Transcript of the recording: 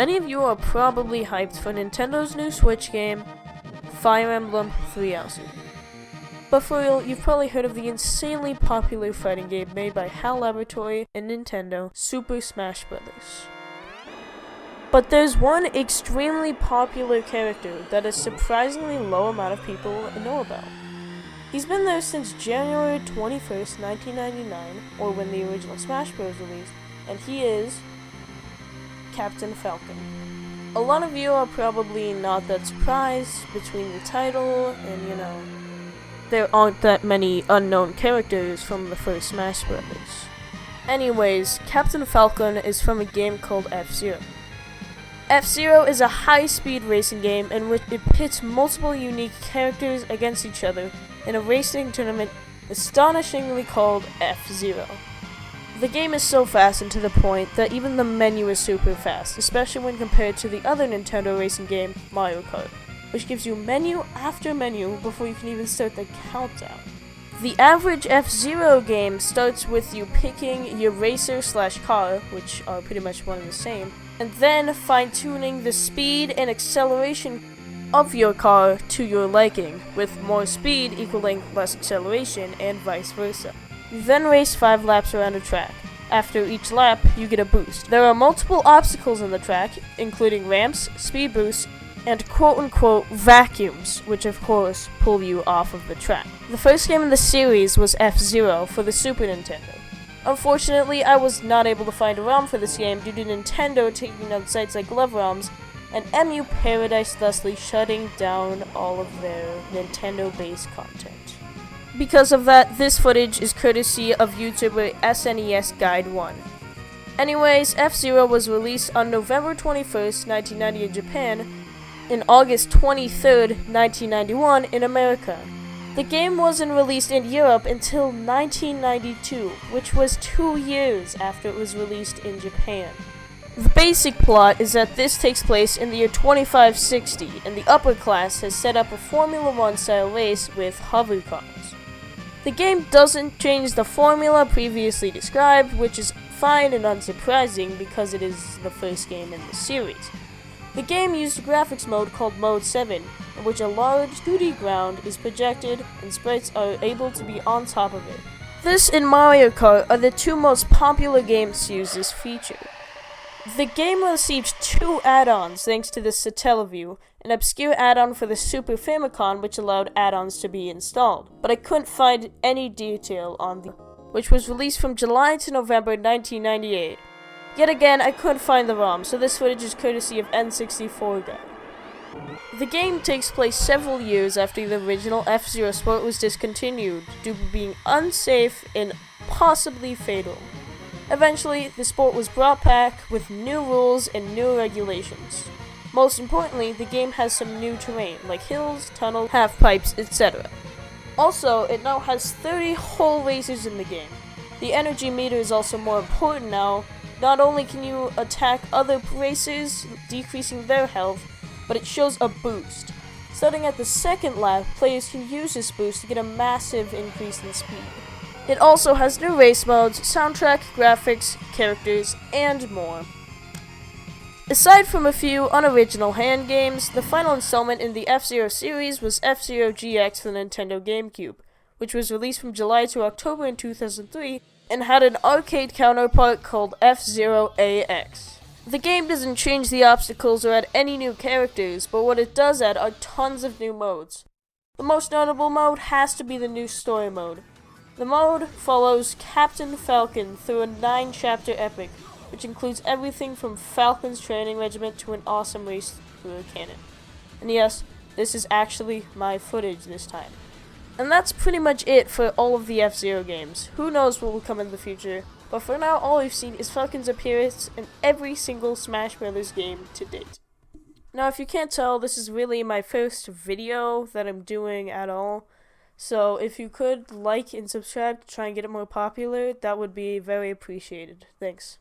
Many of you are probably hyped for Nintendo's new Switch game, Fire Emblem 3 Houses. But for real, you've probably heard of the insanely popular fighting game made by HAL Laboratory and Nintendo, Super Smash Bros. But there's one extremely popular character that a surprisingly low amount of people know about. He's been there since January 21st, 1999, or when the original Smash Bros. Released, and he is Captain Falcon. A lot of you are probably not that surprised between the title and, there aren't that many unknown characters from the first Smash Bros. Anyways, Captain Falcon is from a game called F-Zero. F-Zero is a high-speed racing game in which it pits multiple unique characters against each other in a racing tournament astonishingly called F-Zero. The game is so fast and to the point that even the menu is super fast, especially when compared to the other Nintendo racing game, Mario Kart, which gives you menu after menu before you can even start the countdown. The average F-Zero game starts with you picking your racer/car, which are pretty much one and the same, and then fine-tuning the speed and acceleration of your car to your liking, with more speed equaling less acceleration and vice versa. You then race 5 laps around a track. After each lap, you get a boost. There are multiple obstacles on the track, including ramps, speed boosts, and quote-unquote vacuums, which of course pull you off of the track. The first game in the series was F-Zero for the Super Nintendo. Unfortunately, I was not able to find a ROM for this game due to Nintendo taking down sites like LoveROMs and MU Paradise thusly shutting down all of their Nintendo-based content. Because of that, this footage is courtesy of YouTuber SNES Guide 1. Anyways, F-Zero was released on November 21st, 1990 in Japan, and August 23rd, 1991 in America. The game wasn't released in Europe until 1992, which was 2 years after it was released in Japan. The basic plot is that this takes place in the year 2560, and the upper class has set up a Formula 1 style race with hover cars. The game doesn't change the formula previously described, which is fine and unsurprising because it is the first game in the series. The game used a graphics mode called Mode 7, in which a large 2D ground is projected and sprites are able to be on top of it. This and Mario Kart are the two most popular games to use this feature. The game received 2 add-ons thanks to the Satellaview, an obscure add-on for the Super Famicom which allowed add-ons to be installed, but I couldn't find any detail on which was released from July to November 1998. Yet again, I couldn't find the ROM, so this footage is courtesy of N64 Guy. The game takes place several years after the original F-Zero sport was discontinued due to being unsafe and possibly fatal. Eventually, the sport was brought back with new rules and new regulations. Most importantly, the game has some new terrain, like hills, tunnels, half-pipes, etc. Also, it now has 30 whole racers in the game. The energy meter is also more important now. Not only can you attack other racers, decreasing their health, but it shows a boost. Starting at the second lap, players can use this boost to get a massive increase in speed. It also has new race modes, soundtrack, graphics, characters, and more. Aside from a few unoriginal hand games, the final installment in the F-Zero series was F-Zero GX for the Nintendo GameCube, which was released from July to October in 2003 and had an arcade counterpart called F-Zero AX. The game doesn't change the obstacles or add any new characters, but what it does add are tons of new modes. The most notable mode has to be the new story mode. The mode follows Captain Falcon through a 9-chapter epic, which includes everything from Falcon's training regiment to an awesome race through a cannon. And yes, this is actually my footage this time. And that's pretty much it for all of the F-Zero games. Who knows what will come in the future, but for now all we've seen is Falcon's appearance in every single Smash Bros. Game to date. Now if you can't tell, this is really my first video that I'm doing at all. So if you could like and subscribe to try and get it more popular, that would be very appreciated. Thanks.